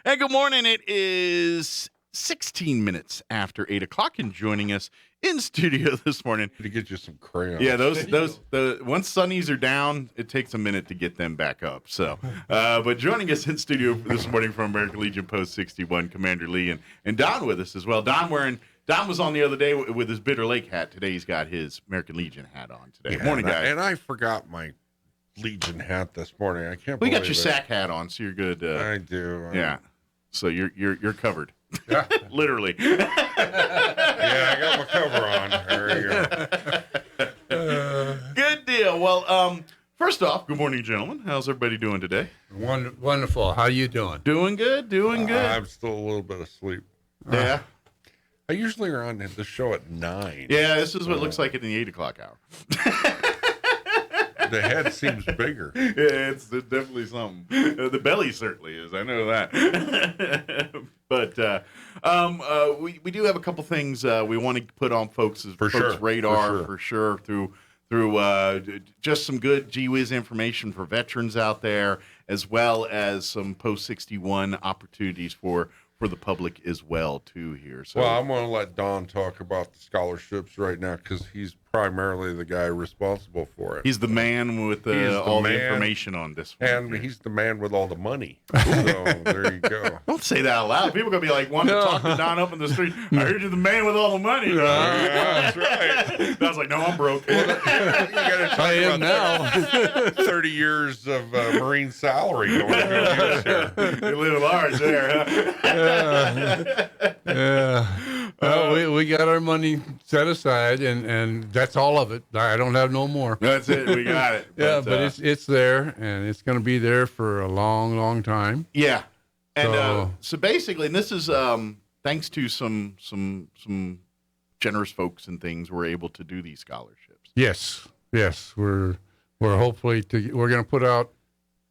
Hey, good morning. It is 16 minutes after 8 o'clock, and joining us in studio this morning. To get you some crayons. Yeah, once sunnies are down, it takes a minute to get them back up. So, but joining us in studio this morning from American Legion Post 61, Commander Lee, and Don with us as well. Don was on the other day with his Bitter Lake hat. Today he's got his American Legion hat on today. Yeah, Morning, guys. And I forgot my Legion hat this morning. I can't. We believe got your sack hat on, so you're good. I do. Yeah. So you're covered. Yeah. Literally. Yeah, I got my cover on. There you go. Good deal. Well, first off, good morning, gentlemen. How's everybody doing today? Wonderful. How you doing? Doing good. I'm still a little bit asleep. Yeah. I usually are on the show at 9. Yeah, this is what it looks like in the 8 o'clock hour. The head seems bigger. Yeah, it's definitely something. The belly certainly is. I know that. But we do have a couple things we want to put on folks' radar for sure through just some good gee whiz information for veterans out there, as well as some post 61 opportunities for the public as well too here. So, well, I'm going to let Don talk about the scholarships right now because he's primarily the guy responsible for it. He's the man with all the information on this one. And he's the man with all the money. So there you go. Don't say that out loud. People are going to be like, wanting to talk to Don up in the street. I heard you're the man with all the money. Yeah, that's right. I was like, no, I'm broke. Well, you got to talk about now. 30 years of Marine salary going to here. You live large there, huh? Yeah. We got our money set aside, and that's all of it. I don't have no more. That's it. We got it. But it's there, and it's going to be there for a long, long time. Yeah. And so basically, and this is thanks to some generous folks and things, we're able to do these scholarships. Yes. We're hopefully we're going to put out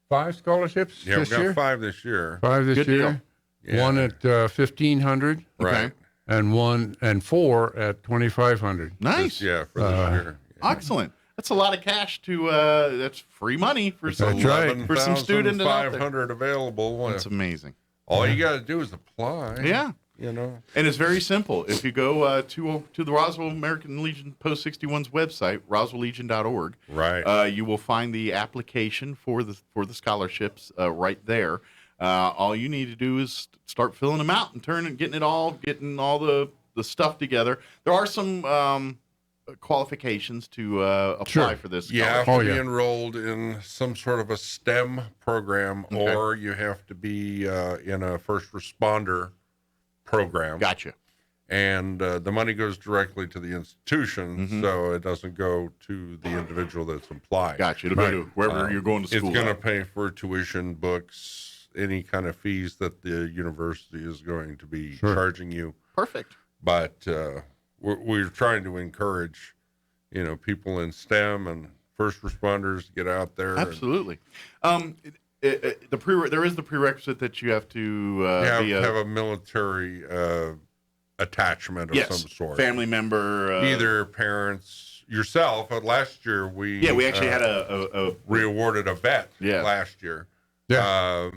5 scholarships Yeah, this we got year. 5 this year. 5 this Good year. deal. Yeah. One at 1,500. Right. And 4 at 2,500. Nice. For this year. Yeah. Excellent. That's a lot of cash to. That's free money for some That's right. for some student out there. 500 available. That's amazing. All you got to do is apply. Yeah. You know. And it's very simple. If you go to the Roswell American Legion Post 61's website, roswelllegion.org, Right. you will find the application for the scholarships right there. All you need to do is start filling them out and getting all the stuff together. There are some qualifications to apply for this. You have scholarship. to be enrolled in some sort of a STEM program, Okay. or you have to be in a first responder program. Gotcha. And the money goes directly to the institution, so it doesn't go to the individual that's applied. Gotcha. It'll go to wherever you're going to school. It's going to pay for tuition, books, any kind of fees that the university is going to be charging you. Perfect. But we're trying to encourage, people in STEM and first responders to get out there. Absolutely. There is the prerequisite that you have to have a military attachment of some sort. Family member. Either parents, yourself. Last year we actually had a re-awarded a vet last year. Yeah.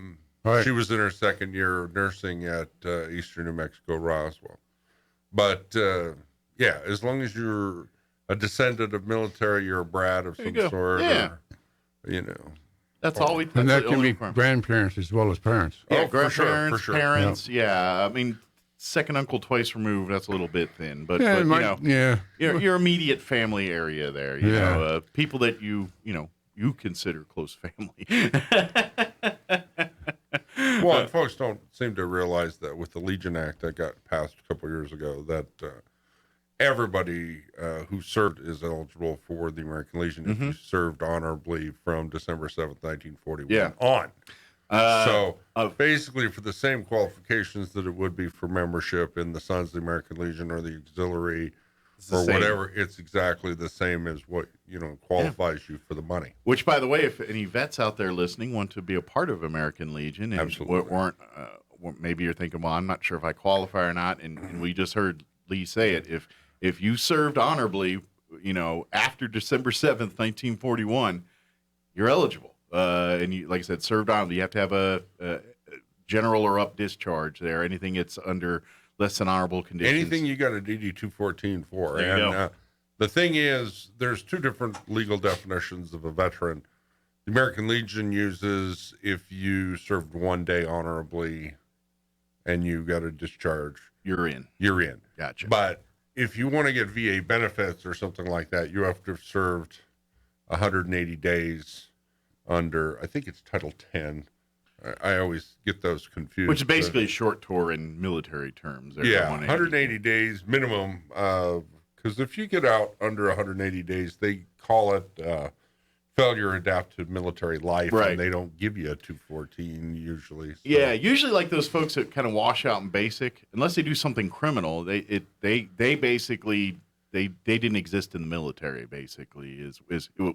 Right. She was in her second year of nursing at Eastern New Mexico, Roswell. But as long as you're a descendant of military, you're a brat of some sort. Yeah. Or, That's all we. And that can be grandparents as well as parents. Yeah, grandparents, for sure. Parents. Yeah. I mean, second uncle twice removed. That's a little bit thin, but your immediate family area there. You know, people that you consider close family. Well, and folks don't seem to realize that with the Legion Act that got passed a couple years ago, that everybody who served is eligible for the American Legion if you served honorably from December 7th, 1941 on. So basically for the same qualifications that it would be for membership in the Sons of the American Legion or the Auxiliary or whatever, it's exactly the same as what, qualifies you for the money. Which, by the way, if any vets out there listening want to be a part of American Legion and weren't, maybe you're thinking, well, I'm not sure if I qualify or not, and we just heard Lee say it. If you served honorably, after December 7th, 1941, you're eligible. And you, like I said, served honorably. You have to have general or up discharge there. Anything that's under less than honorable conditions. Anything you got a DD 214 for. There you go. The thing is, there's two different legal definitions of a veteran. The American Legion uses if you served 1 day honorably and you got a discharge. You're in. Gotcha. But if you want to get VA benefits or something like that, you have to have served 180 days under, I think it's Title 10. I always get those confused. Which is basically a short tour in military terms. Yeah, 180 days minimum. Because if you get out under 180 days, they call it failure to adapt to military life, right. And they don't give you a 214 usually. So. Yeah, usually like those folks that kind of wash out in basic, unless they do something criminal, they basically they didn't exist in the military. Basically, is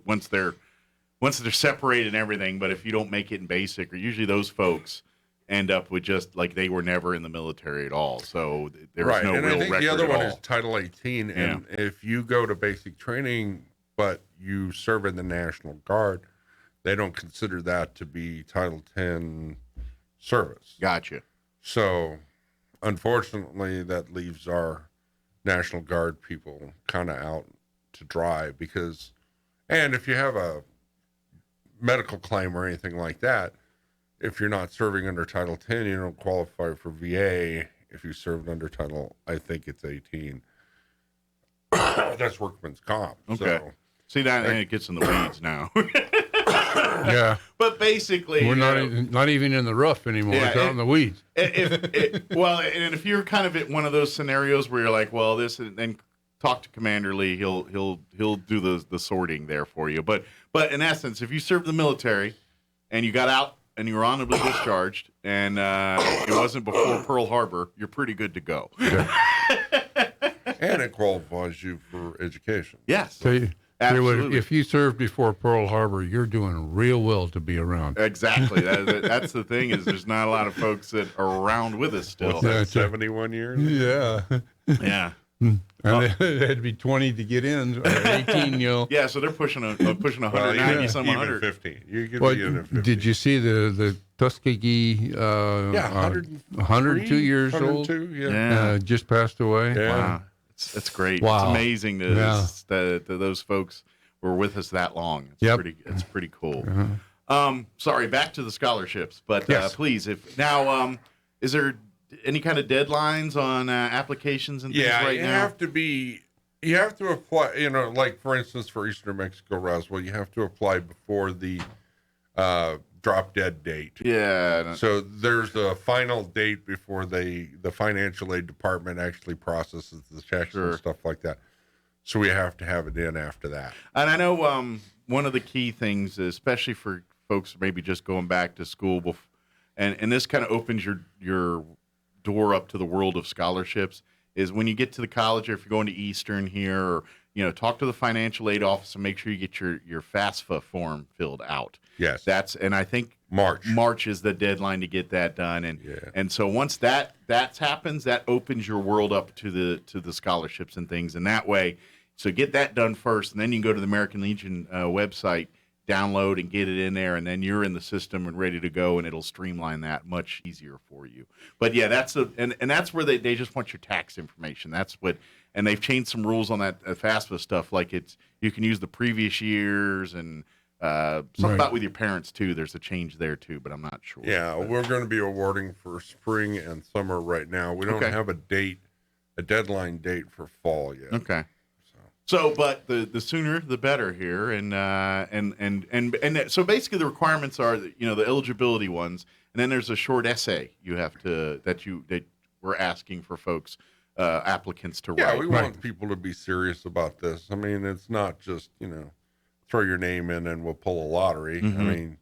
once they're separated and everything. But if you don't make it in basic, or usually those folks end up with just like they were never in the military at all. So there's right. no and real I think record the other at one all. is Title 18, and if you go to basic training but you serve in the National Guard, they don't consider that to be Title 10 service. Gotcha. So, unfortunately, that leaves our National Guard people kind of out to dry because, and if you have a medical claim or anything like that, if you're not serving under Title 10, you don't qualify for VA. If you served under Title, I think it's 18. That's workman's comp. Okay. So, see that, and it gets in the weeds now. Yeah. But basically, we're not even in the rough anymore. Yeah, it's out in the weeds. And if you're kind of at one of those scenarios where you're like, well, this, and then talk to Commander Lee, he'll do the sorting there for you. But in essence, if you served the military and you got out and you were honorably discharged, and it wasn't before Pearl Harbor, you're pretty good to go. Yeah. And it qualifies you for education. Yes. Tell you Absolutely. what, if you served before Pearl Harbor, you're doing real well to be around. Exactly. That's the thing, is there's not a lot of folks that are around with us still. What's that, 71 years? Yeah. Yeah. And it had to be 20 to get in, or 18, you know. Yeah, so they're pushing 190, some 100. 50. You could Well, be in at 50. did you see the Tuskegee? 102 years old. 102, yeah. Just passed away. Yeah. Wow. It's great. Wow. It's amazing that those folks were with us that long. It's pretty cool. Sorry, back to the scholarships, but Yes. please, if now, is there any kind of deadlines on applications and things right now? You have to apply, like for instance, for Eastern Mexico Roswell, you have to apply before the drop dead date. Yeah. So there's a final date before the financial aid department actually processes the checks and stuff like that. So we have to have it in after that. And I know one of the key things, especially for folks maybe just going back to school, and this kind of opens your door up to the world of scholarships, is when you get to the college, or if you're going to Eastern here, or talk to the financial aid office and make sure you get your FAFSA form filled out. Yes. And I think March is the deadline to get that done. And so once that happens, that opens your world up to the scholarships and things. And that way, so get that done first, and then you can go to the American Legion website, download and get it in there, and then you're in the system and ready to go, and it'll streamline that much easier for you. But yeah, that's that's where they just want your tax information. And they've changed some rules on that FAFSA stuff. Like you can use the previous years, and something about with your parents too. There's a change there too, but I'm not sure. Yeah, we're going to be awarding for spring and summer right now. We don't have a deadline date for fall yet. Okay. So, but the sooner the better here, and so basically the requirements are the eligibility ones, and then there's a short essay you have that we're asking for folks, applicants to write. Yeah, we want people to be serious about this. I mean, it's not just throw your name in and we'll pull a lottery. Mm-hmm. I mean,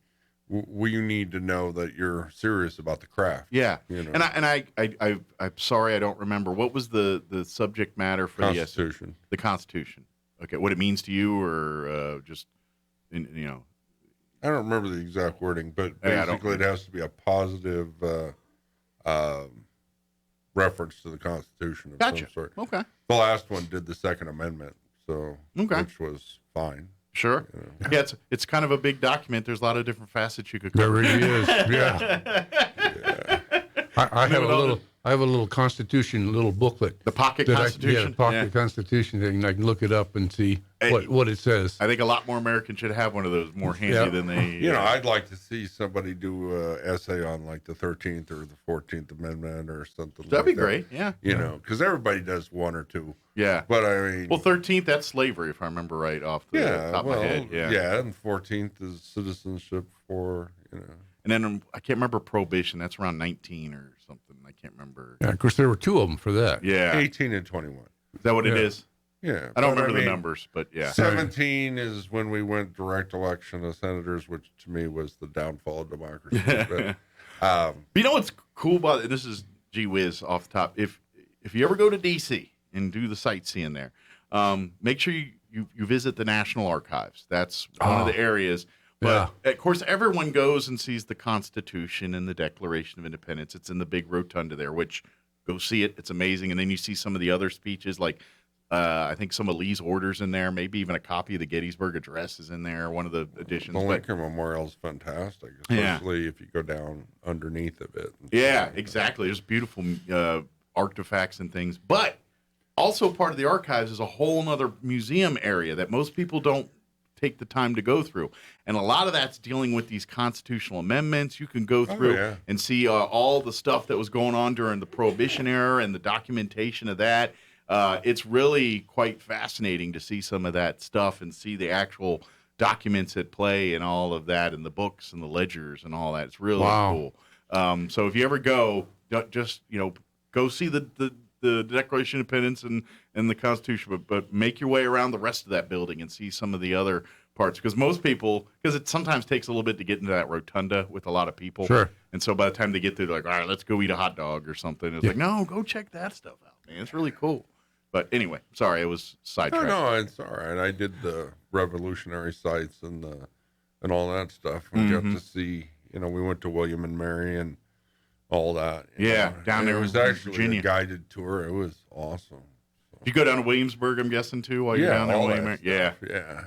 we need to know that you're serious about the craft. Yeah, and I'm sorry I don't remember what was the subject matter for Constitution. The Constitution. Okay, what it means to you, or just I don't remember the exact wording, but basically it has to be a positive reference to the Constitution of some sort. Okay. The last one did the Second Amendment, which was fine. Sure. Yeah, it's kind of a big document. There's a lot of different facets you could cover. There really is. Yeah. I have a little Constitution, little booklet. The pocket Constitution? The pocket Constitution, and I can look it up and see what it says. I think a lot more Americans should have one of those more handy than they... You know, I'd like to see somebody do an essay on, like, the 13th or the 14th Amendment or something That'd be great, yeah. You know, because everybody does one or two. Yeah. But, I mean... Well, 13th, that's slavery, if I remember right off the top of my head. Yeah, and 14th is citizenship for, you know... And then I can't remember prohibition. That's around 19 or something. I can't remember. Yeah, of course, there were two of them for that. Yeah. 18 and 21. Is that what it is? Yeah. I don't remember the numbers, but yeah. 17 is when we went direct election of senators, which to me was the downfall of democracy. But you know what's cool about it? This is gee whiz off the top. If you ever go to D.C. and do the sightseeing there, make sure you visit the National Archives. That's one of the areas. But, of course, everyone goes and sees the Constitution and the Declaration of Independence. It's in the big rotunda there, which go see it. It's amazing. And then you see some of the other speeches, like I think some of Lee's orders in there, maybe even a copy of the Gettysburg Address is in there, one of the editions. The Lincoln Memorial is fantastic, especially if you go down underneath of it. Yeah, exactly. There's beautiful artifacts and things. But also part of the archives is a whole other museum area that most people don't take the time to go through, and a lot of that's dealing with these constitutional amendments. You can go through and see all the stuff that was going on during the Prohibition era and the documentation of that. It's really quite fascinating to see some of that stuff and see the actual documents at play and all of that, and the books and the ledgers and all that. It's really cool. So if you ever go, just go see the Declaration of Independence and the Constitution, but make your way around the rest of that building and see some of the other parts. Because most people, because it sometimes takes a little bit to get into that rotunda with a lot of people. Sure. And so by the time they get there, they're like, all right, let's go eat a hot dog or something. It's like, no, go check that stuff out, man. It's really cool. But anyway, sorry, it was sidetracked. No, it's all right. I did the revolutionary sites and all that stuff. We got to see, we went to William and Mary and all that. Down there. It was actually Virginia. A guided tour. It was awesome. You go down to Williamsburg, I'm guessing, too, while you're down there? Yeah.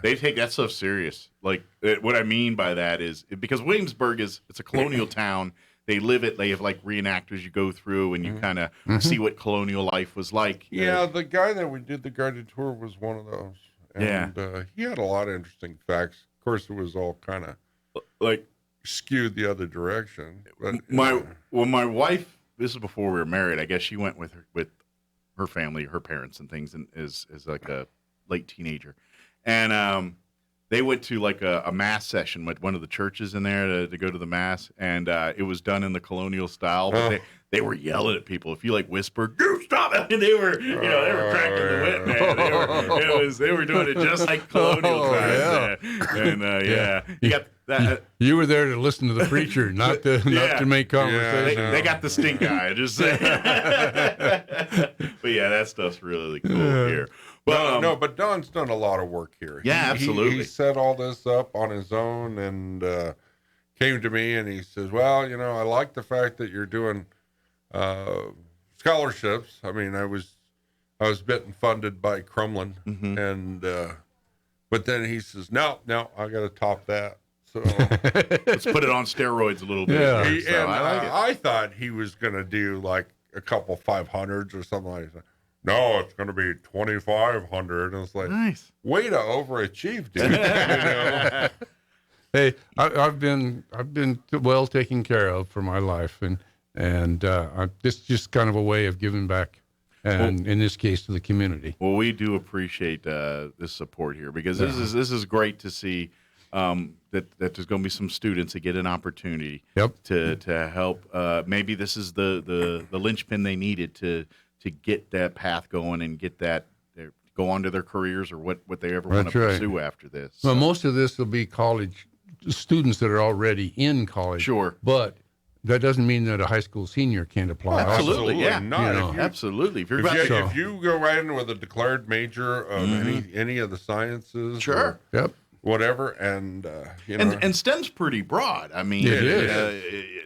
They take that stuff serious. Like, what I mean by that is, because Williamsburg it's a colonial town. They live it. They have, like, reenactors you go through, and you kind of see what colonial life was like. Yeah, the guy that we did the guided tour was one of those. And he had a lot of interesting facts. Of course, it was all kind of, like, skewed the other direction. But my wife, this is before we were married, I guess she went with her family, her parents and things, and is like a late teenager, and they went to like a mass session with one of the churches in there to go to the mass, and it was done in the colonial style, but they were yelling at people. If you like whispered, "You stop it!" And they were they were cracking the whip, man. They were doing it just like colonial times, you got that. You were there to listen to the preacher, not to make conversation. They got the stink eye, just saying. But yeah, that stuff's really cool here. But but Don's done a lot of work here. Yeah, absolutely. He set all this up on his own and came to me and he says, "Well, I like the fact that you're doing scholarships. I mean, I was getting funded by Crumlin, and but then he says, no, I got to top that. So let's put it on steroids a little bit. Yeah, I thought he was going to do like a couple 500s or something like that. No, it's going to be 2,500. And it's like, nice. Way to overachieve, dude. Hey, I've been well taken care of for my life, and this is just kind of a way of giving back, and in this case to the community. Well, we do appreciate this support here, because this is great to see that there's going to be some students that get an opportunity to help. Maybe this is the linchpin they needed to get that path going and get that go on to their careers or what they ever want to pursue after this. Well, most of this will be college students that are already in college. Sure. But that doesn't mean that a high school senior can't apply. Absolutely, yeah. Absolutely. If you go right in with a declared major of any of the sciences. Sure. Whatever, and and STEM's pretty broad. I mean,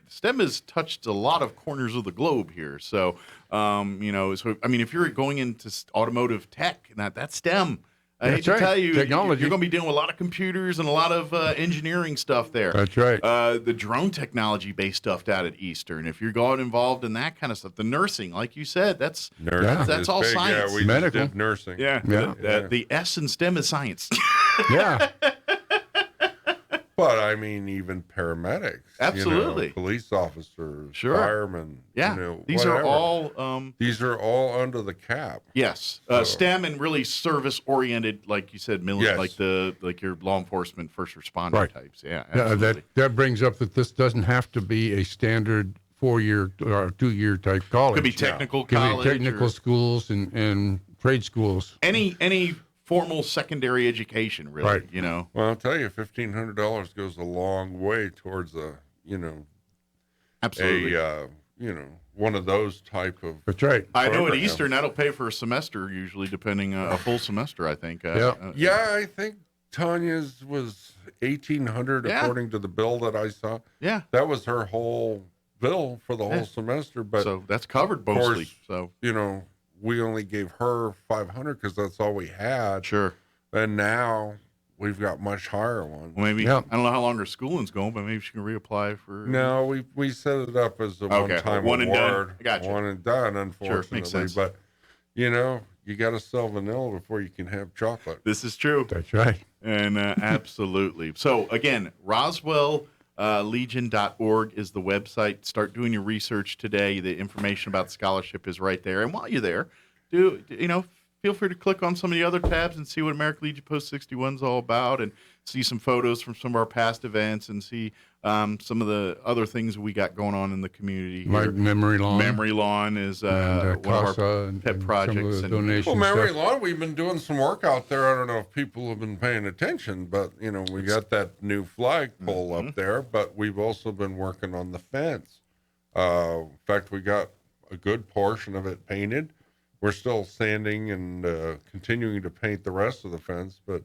STEM has touched a lot of corners of the globe here. So, if you're going into automotive tech, that's STEM. I hate to tell you, technology. You're going to be dealing with a lot of computers and a lot of engineering stuff there. That's right. The drone technology-based stuff down at Eastern. If you're going involved in that kind of stuff, the nursing, like you said, that's all big. science. Yeah, we just did nursing. Yeah. The S in STEM is science. Yeah. But I mean, even paramedics, absolutely, police officers, firemen. Yeah, these are all under the cap. Yes, STEM and really service oriented, like you said, military, like your law enforcement, first responder types. Yeah, absolutely. That brings up that this doesn't have to be a standard 4-year or 2-year type college. Could be technical college. Could be technical schools and trade schools. Any formal secondary education, really, Well, I'll tell you, $1,500 goes a long way towards absolutely, one of those type of. That's right. I know at Eastern that'll pay for a semester, usually, depending a full semester. I think. I think Tanya's was $1,800 according to the bill that I saw. Yeah, that was her whole bill for the whole semester. But so that's covered mostly. So we only gave her $500 because that's all we had. Sure. And now we've got much higher ones. Well, maybe I don't know how long her schooling's going, but maybe she can reapply for. No, we set it up as a one-time one award. And done. Gotcha. One and done, unfortunately. Sure, makes sense. But you got to sell vanilla before you can have chocolate. This is true. That's right. And absolutely. So again, RoswellLegion.org is the website. Start doing your research today. The information about scholarship is right there. And while you're there, feel free to click on some of the other tabs and see what American Legion Post 61 is all about, and see some photos from some of our past events, and see some of the other things we got going on in the community here. Like Memory Lawn. Memory Lawn is one of our pet projects. Memory Lawn, we've been doing some work out there. I don't know if people have been paying attention, but we got that new flagpole up there, but we've also been working on the fence. In fact, we got a good portion of it painted. We're still sanding and continuing to paint the rest of the fence, but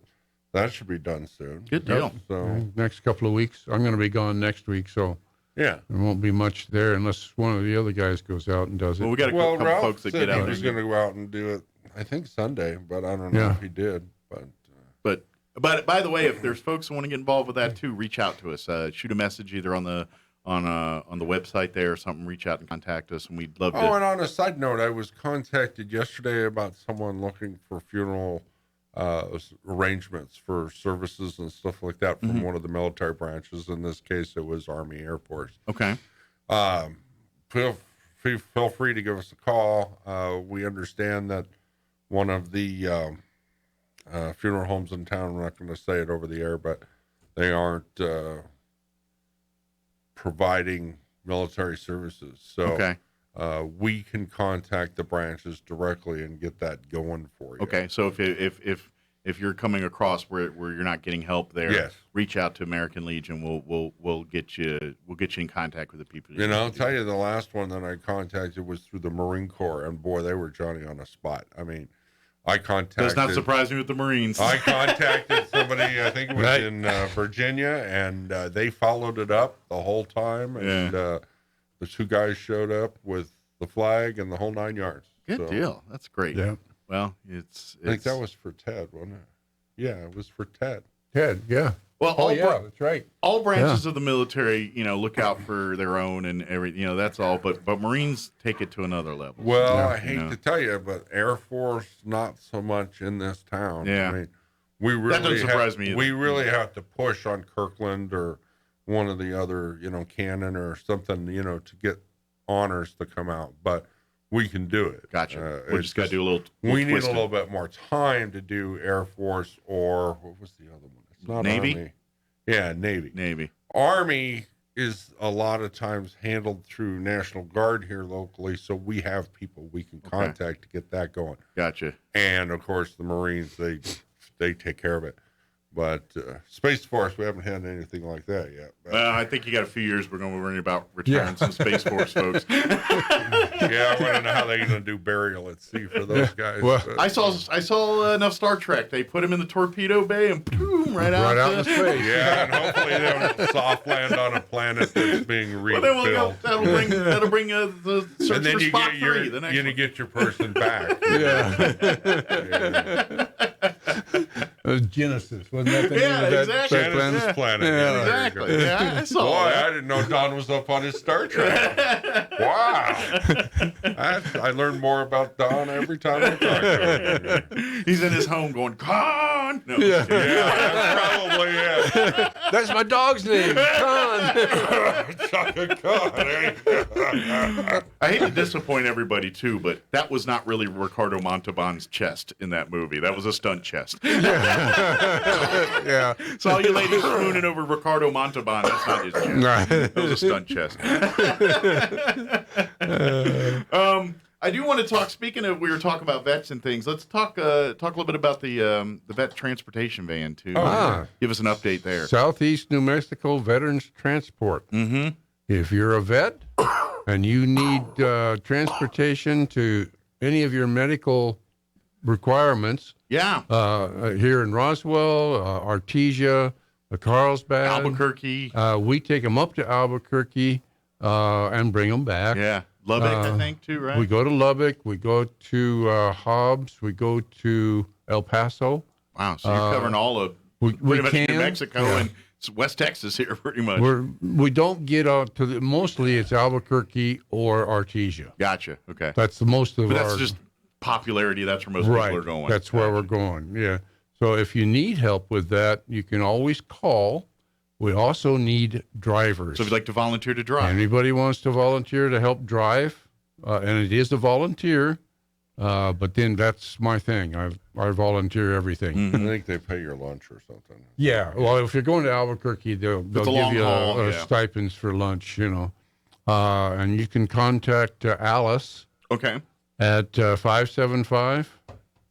that should be done soon. Good deal. So next couple of weeks. I'm going to be gone next week, so there won't be much there unless one of the other guys goes out and does it. Well, we got a couple folks that get out. He's going to go out and do it, I think Sunday, but I don't know if he did. But by the way, if there's folks who want to get involved with that too, reach out to us. Shoot a message either on the website there or something. Reach out and contact us, and we'd love to. Oh, and on a side note, I was contacted yesterday about someone looking for funeral arrangements for services and stuff like that from one of the military branches. In this case, it was Army Air Force. Okay. Feel free to give us a call. We understand that one of the funeral homes in town, I'm not going to say it over the air, but they aren't providing military services. So we can contact the branches directly and get that going for you. Okay, so if you're coming across where you're not getting help there, reach out to American Legion. We'll get you in contact with the people. I'll tell you, the last one that I contacted was through the Marine Corps, and boy, they were Johnny on the spot. I mean, does not surprise me with the Marines. I contacted somebody, I think it was in Virginia, and they followed it up the whole time. And the two guys showed up with the flag and the whole 9 yards. Good deal. That's great. Yeah. Well, I think that was for Ted, wasn't it? Yeah, it was for Ted. Ted, yeah. Well, that's right. All branches of the military, look out for their own and everything. That's all. But Marines take it to another level. Well, I hate to tell you, but Air Force not so much in this town. Yeah, I mean, we really that doesn't surprise me either. We really have to push on Kirkland or one of the other, Cannon or something, to get honors to come out. But we can do it. Gotcha. We just got to do a little. We need a little bit more time to do Air Force or what was the other one? It's not Navy. Army. Yeah, Navy. Navy. Army is a lot of times handled through National Guard here locally, so we have people we can contact to get that going. Gotcha. And of course, the Marines they take care of it. But Space Force, we haven't had anything like that yet. Well, I think you got a few years. We're going to be worrying about returning some Space Force folks. Yeah, I want to know how they're going to do burial at sea for those guys. Well, I saw enough Star Trek. They put him in the torpedo bay and boom, right out in space. Yeah, and hopefully they don't soft land on a planet that's being refilled. That'll bring the search and then for you Spot get 3. The next you get your person back. Yeah. Genesis, wasn't that the name Yeah, of that? exactly. that planet? Genesis Planet. Yeah. There you Exactly. go. Yeah, I saw Boy, that. I didn't know Don was up on his Star Trek. Wow. I learn more about Don every time I talk to him. He's in his home going, Con! No, Yeah. Yeah, that's probably it. That's my dog's name, Con. Chaka Khan, eh? I hate to disappoint everybody, too, but that was not really Ricardo Montalban's chest in that movie. That was a stunt chest. Yeah. So all you ladies swooning over Ricardo Montalban, that's not his chest. Right. That was a stunt chest. I do want to talk. Speaking of, we were talking about vets and things. Let's talk a little bit about the vet transportation van too. Give us an update there. Southeast New Mexico Veterans Transport. Mm-hmm. If you're a vet and you need transportation to any of your medical requirements, Yeah. here in Roswell, Artesia, Carlsbad, Albuquerque. we take them up to Albuquerque and bring them back. Yeah. Lubbock, I think too, right? We go to Lubbock. We go to Hobbs. We go to El Paso. Wow. So you're covering all of We pretty much can. New Mexico Yeah. and West Texas here, pretty much. We don't get out to mostly it's Albuquerque or Artesia. Gotcha. Okay. That's the most of But our. that's just popularity. That's where most right. people are going. That's where we're going. Yeah. So if you need help with that, you can always call. We also need drivers. So if you'd like to volunteer to drive. Anybody wants to volunteer to help drive, and it is a volunteer, but then that's my thing. I volunteer everything. I think they pay your lunch or something. Yeah. Well, if you're going to Albuquerque, they'll a give long you haul, yeah. stipends for lunch, and you can contact Alice Okay. at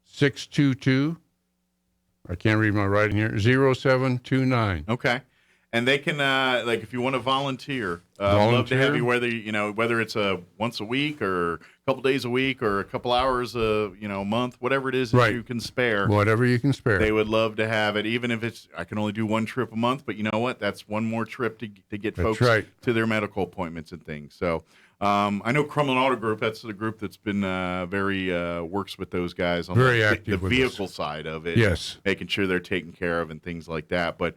575-622, I can't read my writing here, 0729. Okay. And they can, like, if you want to volunteer, love to have Volunteer? you, whether it's once a week or a couple days a week or a couple hours a month, whatever it is that Right. you can spare. Whatever you can spare. They would love to have it, even if I can only do one trip a month, but you know what? That's one more trip to get That's folks right. to their medical appointments and things. So I know Crumlin Auto Group, that's the group that's been very, works with those guys on Very the active with vehicle side of it. Yes. Making sure they're taken care of and things like that. But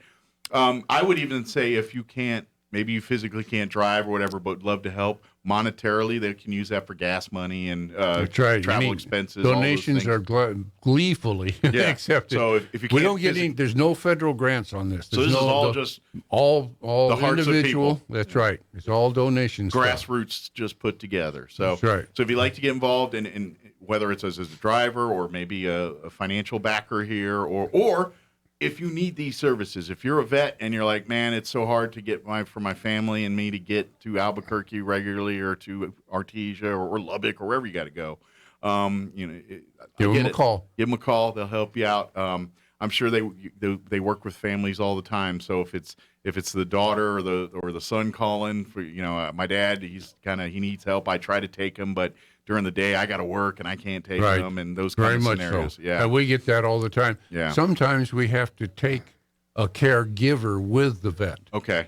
I would even say if you can't, maybe you physically can't drive or whatever, but would love to help monetarily, they can use that for gas money and That's right. travel Any expenses. all those Donations things. are gleefully Yeah. accepted. So if you we can't don't get any. There's no federal grants on this. So There's this is no- all the- just all the hearts of individual. people. That's right. It's all donations. grassroots just put together. So That's right. So if you'd like to get involved in whether it's as a driver or maybe a financial backer here, or if you need these services, if you're a vet and you're like, man, it's so hard to get for my family and me to get to Albuquerque regularly or to Artesia or Lubbock or wherever you got to go, Give them a call. Give them a call. They'll help you out. I'm sure they work with families all the time. So if it's the daughter or the son calling for my dad, he needs help. I try to take him, but during the day I got to work and I can't take Right. him and those Very kind of much scenarios. so. Yeah. And we get that all the time. Yeah. Sometimes we have to take a caregiver with the vet. Okay.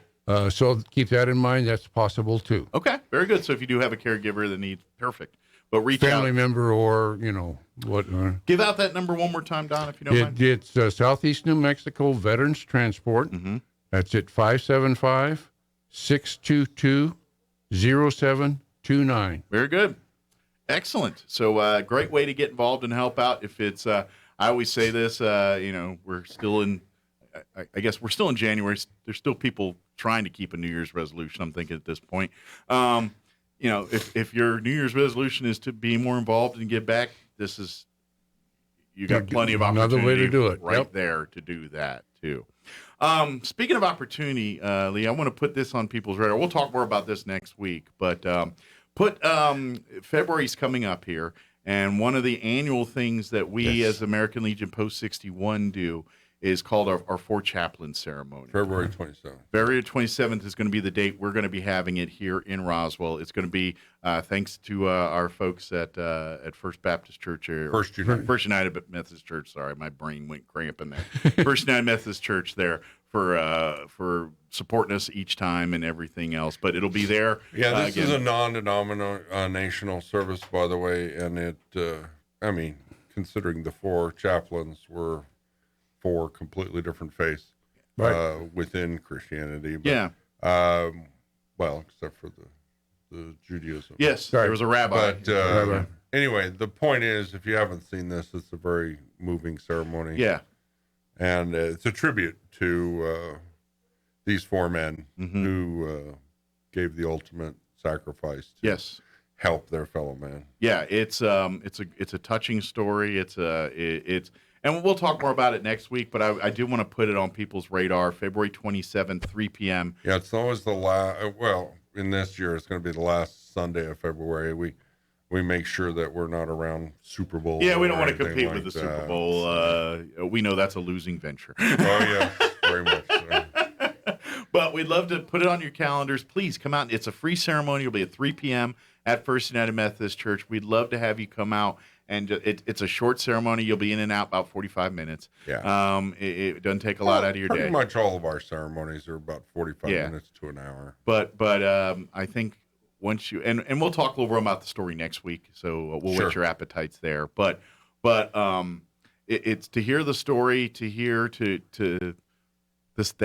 So keep that in mind. That's possible too. Okay. Very good. So if you do have a caregiver that needs, perfect. But reach Family out. member or what. Give out that number one more time, Don, if you don't mind. It's Southeast New Mexico Veterans Transport. Mm-hmm. That's at 575-622-0729. Very good. Excellent. So great way to get involved and help out. If it's, I always say this, we're still in, I guess we're still in January. There's still people trying to keep a New Year's resolution, I'm thinking at this point. If your New Year's resolution is to be more involved and give back, you got plenty of opportunity. Another way to do it. Right Yep. there to do that too. Speaking of opportunity, Lee, I want to put this on people's radar. We'll talk more about this next week, but February's coming up here, and one of the annual things that we as American Legion Post 61 do is called our Four Chaplains ceremony. February 27th. February 27th is going to be the date we're going to be having it here in Roswell. It's going to be thanks to our folks at First Baptist Church. First United Methodist Church. Sorry, my brain went cramping there. First United Methodist Church there for supporting us each time and everything else. But it'll be there. Yeah, this is a non-denominational service, by the way, and it, considering the four chaplains were four completely different faiths within Christianity. But, Yeah. Well, except for the Judaism. Yes, there was a rabbi. But anyway, the point is, if you haven't seen this, it's a very moving ceremony. Yeah. And it's a tribute to these four men who gave the ultimate sacrifice to help their fellow man. Yeah, it's a touching story. It's and we'll talk more about it next week, but I do want to put it on people's radar. February 27th, 3 p.m. Yeah, it's always the last. Well, in this year, it's going to be the last Sunday of February. We make sure that we're not around Super Bowl. Yeah, we don't want to compete with the Super Bowl. We know that's a losing venture. Oh yeah, very much so. But we'd love to put it on your calendars. Please come out. It's a free ceremony. It'll be at 3 p.m. at First United Methodist Church. We'd love to have you come out. And it's a short ceremony. You'll be in and out about 45 minutes. Yeah. It doesn't take a lot out of your day. Pretty much all of our ceremonies are about 45 minutes to an hour. But I think once you and we'll talk a little more about the story next week. So we'll whet your appetites there. But it's to hear the story, to hear the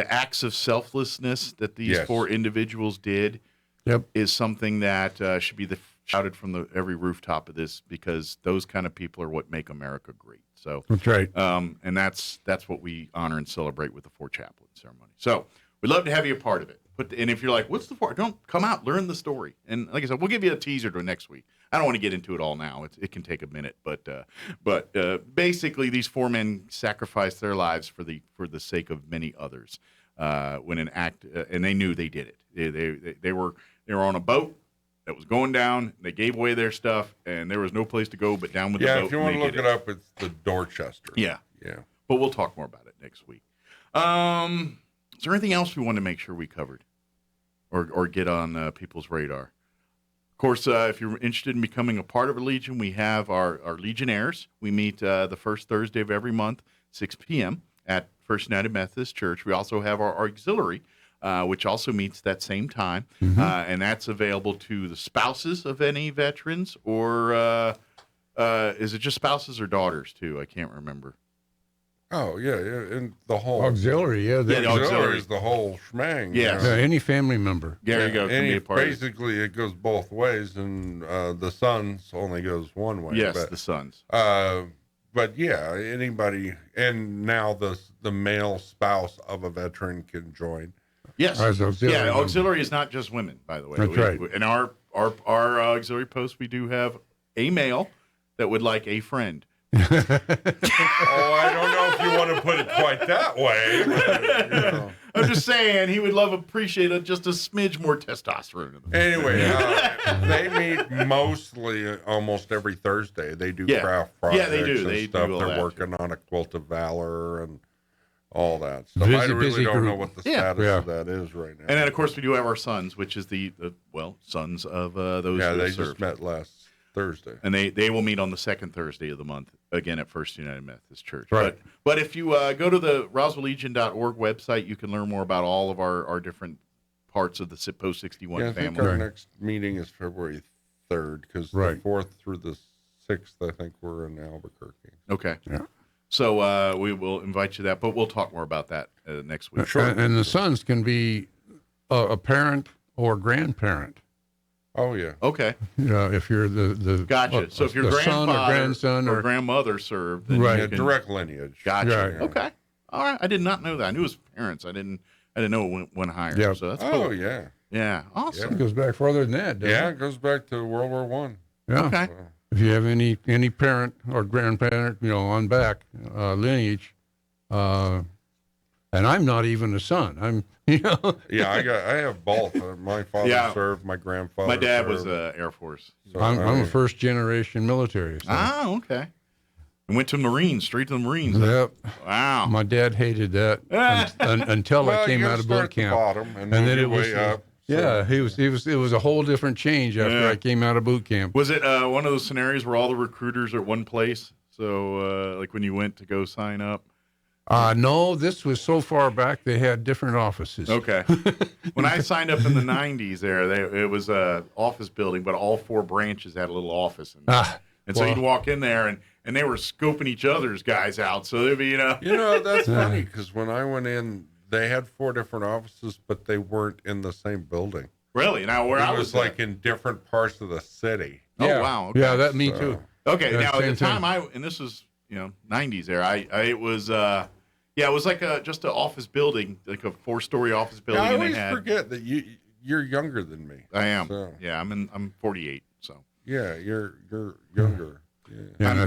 acts of selflessness that these four individuals did. Is something that should be shouted from every rooftop of this, because those kind of people are what make America great. So that's right. And that's what we honor and celebrate with the four chaplain ceremony. So we'd love to have you a part of it. And if you're like, what's the four? Don't come out, learn the story. And like I said, we'll give you a teaser to next week. I don't want to get into it all now. It can take a minute, but basically these four men sacrificed their lives for the sake of many others. When an act, and they knew they did it. They were on a boat that was going down. They gave away their stuff, and there was no place to go but down with the boat. Yeah, if you want to look it up, it's the Dorchester. Yeah. But we'll talk more about it next week. Is there anything else we want to make sure we covered, or get on people's radar? Of course, if you're interested in becoming a part of a Legion, we have our Legionnaires. We meet the first Thursday of every month, 6 p.m. at First United Methodist Church. We also have our auxiliary, which also meets that same time, and that's available to the spouses of any veterans, or is it just spouses or daughters too? I can't remember. Oh yeah, and the whole auxiliary, the auxiliary is the whole shmang. Yes. Any family member. There you go. Can be a part basically, it goes both ways, and the sons only goes one way. Yes, the sons. But yeah, anybody, and now the male spouse of a veteran can join. Yes. Auxiliary auxiliary is not just women, by the way. That's right. In our auxiliary post, we do have a male that would like a friend. Oh, I don't know if you want to put it quite that way. But, I'm just saying he would appreciate just a smidge more testosterone. Anyway, they meet mostly almost every Thursday. They do craft projects. Yeah, they do. They do stuff. all They're that working on a quilt of valor and all that stuff. Busy, I really don't group. know what the status of that is right now. And then, of course, we do have our sons, which is the sons of those. Yeah, who they served. just met last Thursday, and they will meet on the second Thursday of the month again at First United Methodist Church. Right. But if you go to the RoswellLegion.org website, you can learn more about all of our different parts of the Post 61 I family. think our next meeting is February 3rd, because the 4th through the 6th, I think we're in Albuquerque. Okay. Yeah. So we will invite you to that, but we'll talk more about that next week. Sure. And the sons can be a parent or grandparent. Oh yeah. Okay. If you're the gotcha. So if your son grandfather or grandson or grandmother served, then Right. you can... direct lineage. Gotcha. Right. Okay. All right. I did not know that. I knew it was parents. I didn't know it went higher. Yeah. So that's cool. Oh yeah. Yeah. Awesome. It goes back further than that, doesn't Yeah, it? it goes back to World War One. Yeah. Okay. If you have any parent or grandparent, on back lineage, and I'm not even a son. I'm, Yeah, I have both. My father served. My grandfather. My dad served. was Air Force. So, I'm a first generation military. So. Okay. And went to the Marines, straight to the Marines. Yep. Wow. My dad hated that until I came out of boot camp. And then it it was way up. Yeah, it was a whole different change after I came out of boot camp. Was it one of those scenarios where all the recruiters are at one place? So, like when you went to go sign up? No, this was so far back they had different offices. Okay. When I signed up in the 90s it was a office building, but all four branches had a little office. And so you'd walk in there, and they were scoping each other's guys out. So they'd be, You know, that's funny, because when I went in, they had 4 different offices, but they weren't in the same building. Really? Now, where I was like in different parts of the city. Oh, wow. Okay. Yeah, that me too. Okay, Yeah, now at the time thing. and this was 90s there. It was it was like just an office building, like a 4-story office building. I and always they had, forget that you're younger than me. I am. So. Yeah, I'm 48. So yeah, you're younger. Yeah,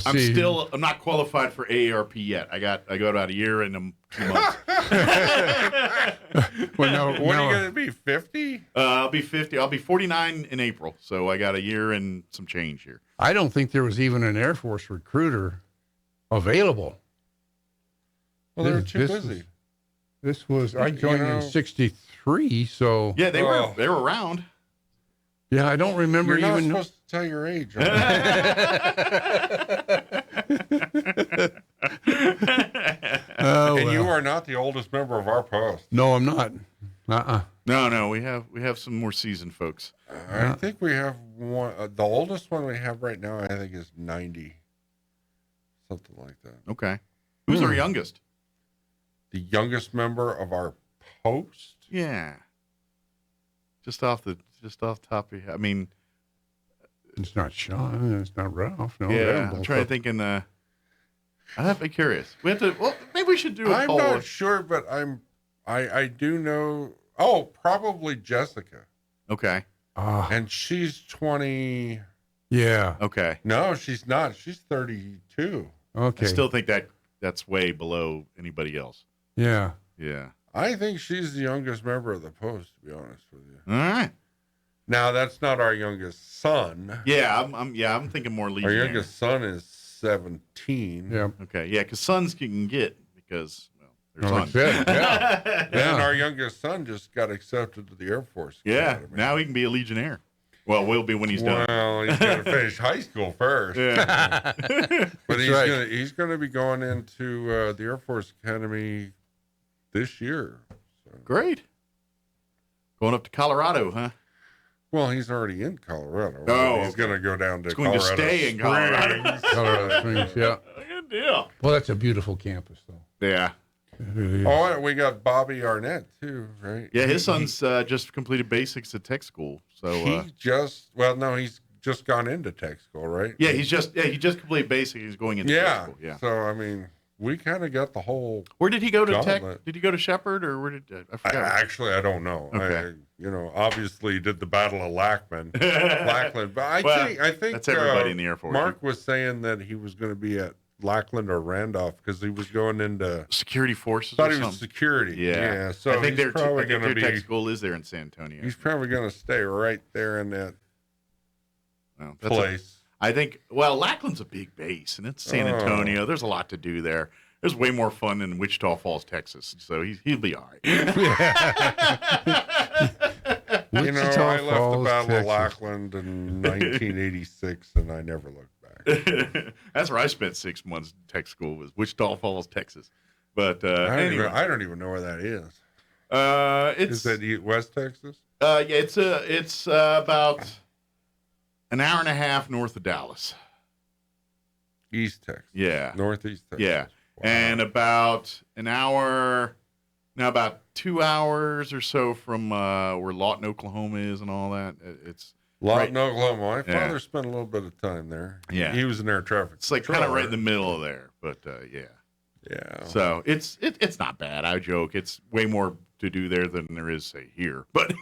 I'm not qualified for AARP yet. I got about a year and 2 months. What are you going to be, 50? I'll be 50. I'll be 49 in April. So I got a year and some change here. I don't think there was even an Air Force recruiter available. Well, they were too busy. This was I joined in '63, so yeah, they were around. Yeah, I don't remember You're even. not supposed to tell your age. And you are not the oldest member of our post. No, I'm not. No, we have some more seasoned folks. I think we have one. The oldest one we have right now, I think, is 90, something like that. Okay, who's our youngest? The youngest member of our post. Yeah, just off the top of your head. I mean, it's not Sean. It's not Ralph. No, yeah, I'm trying to think. I'd have to be curious. We have to. Well, maybe we should do a poll. I'm not sure, but I do know. Oh, probably Jessica. Okay. And she's 20. Yeah. Okay. No, she's not. She's 32. Okay. I still think that's way below anybody else. Yeah. Yeah. I think she's the youngest member of the post, to be honest with you. All right. Now, that's not our youngest son. Yeah, I'm thinking more Legionnaire. Our youngest son is 17. Yeah. Okay. Yeah, because sons can get because they're sons. Yeah. And our youngest son just got accepted to the Air Force Academy. Now he can be a Legionnaire. Well, will be when he's done. Well, he's got to finish high school first. Yeah. But he's going to be going into the Air Force Academy this year. So. Great. Going up to Colorado, huh? Well, he's already in Colorado. Oh, he's going to go down to he's going Colorado to stay in Colorado. Colorado Springs, yeah. Good deal. Well, that's a beautiful campus, though. Yeah. It really is. Oh, and we got Bobby Arnett, too, right? Yeah, his son's just completed basics at tech school. So he's just gone into tech school, right? yeah, he just completed basics. He's going into tech school. Yeah. So, I mean, we kind of got the whole. Where did he go to gauntlet. tech? Did he go to Shepherd or where did I forgot? Actually, I don't know. Okay. Obviously did the Battle of Lackland, but I think that's everybody in the Air Force. Mark was saying that he was going to be at Lackland or Randolph because he was going into security forces. Thought or he was something. security. Yeah. So I think he's probably going to be. tech school is there in San Antonio. He's probably going to stay right there in that place. I think. Well, Lackland's a big base, and it's San Antonio. There's a lot to do there. There's way more fun in Wichita Falls, Texas. So he'll be all right. I left Falls, the Battle Texas. of Lackland in 1986, and I never looked back. That's where I spent 6 months in tech school, was Wichita Falls, Texas. But anyway. I don't even know where that is. Is that West Texas? Yeah, it's about an hour and a half north of Dallas. East Texas. Yeah. Northeast Texas. Yeah. Wow. And about an hour, about 2 hours or so from where Lawton, Oklahoma is and all that. It's Lawton, Oklahoma. My Yeah. father spent a little bit of time there. Yeah. He was an air traffic. It's like kind of right in the middle of there, but yeah. Yeah. So it's not bad. I joke. It's way more to do there than there is, say, here. But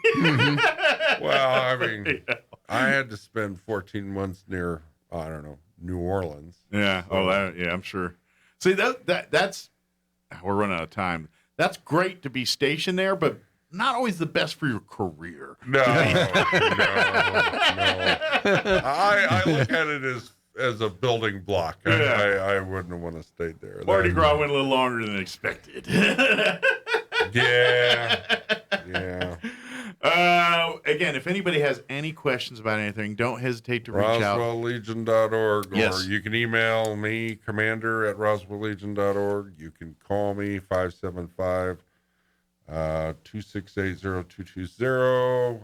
Well, I mean, I had to spend 14 months near, I don't know, New Orleans. yeah. So, I'm sure. See that's we're running out of time. That's great to be stationed there, but not always the best for your career. No. I look at it as a building block. Yeah. I wouldn't want to stay there. Mardi Gras went a little longer than expected. Yeah. Again, if anybody has any questions about anything, don't hesitate to reach out. RoswellLegion.org, Yes. or you can email me, commander@RoswellLegion.org. You can call me, 575-268-0220.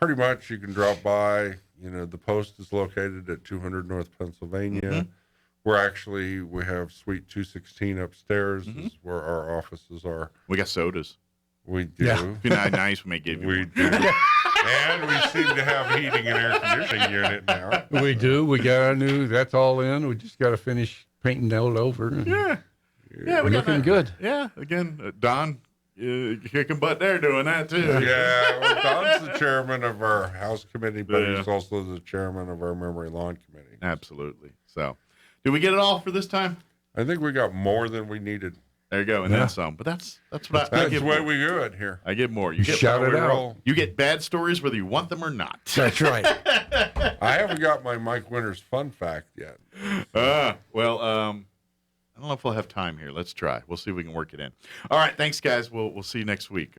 pretty much you can drop by. You know, the post is located at 200 North Pennsylvania. We have Suite 216 upstairs is where our offices are. We got sodas. We do. Yeah. If you're not nice, we may give you We one. do. And we seem to have heating and air conditioning unit now. We do. We got our new. That's all in. We just got to finish painting that over. Yeah. Yeah, We're looking good. Yeah. Again, Don kicking butt there doing that too. Yeah, well, Don's the chairman of our house committee, but he's also the chairman of our memory lawn committee. Absolutely. So, did we get it all for this time? I think we got more than we needed. There you go, and then some. But that's what I That's get. the way More. we do it here. I get more. You get Shout it out. Roll. You get bad stories whether you want them or not. That's right. I haven't got my Mike Winters fun fact yet. Well, I don't know if we'll have time here. Let's try. We'll see if we can work it in. All right, thanks, guys. We'll see you next week.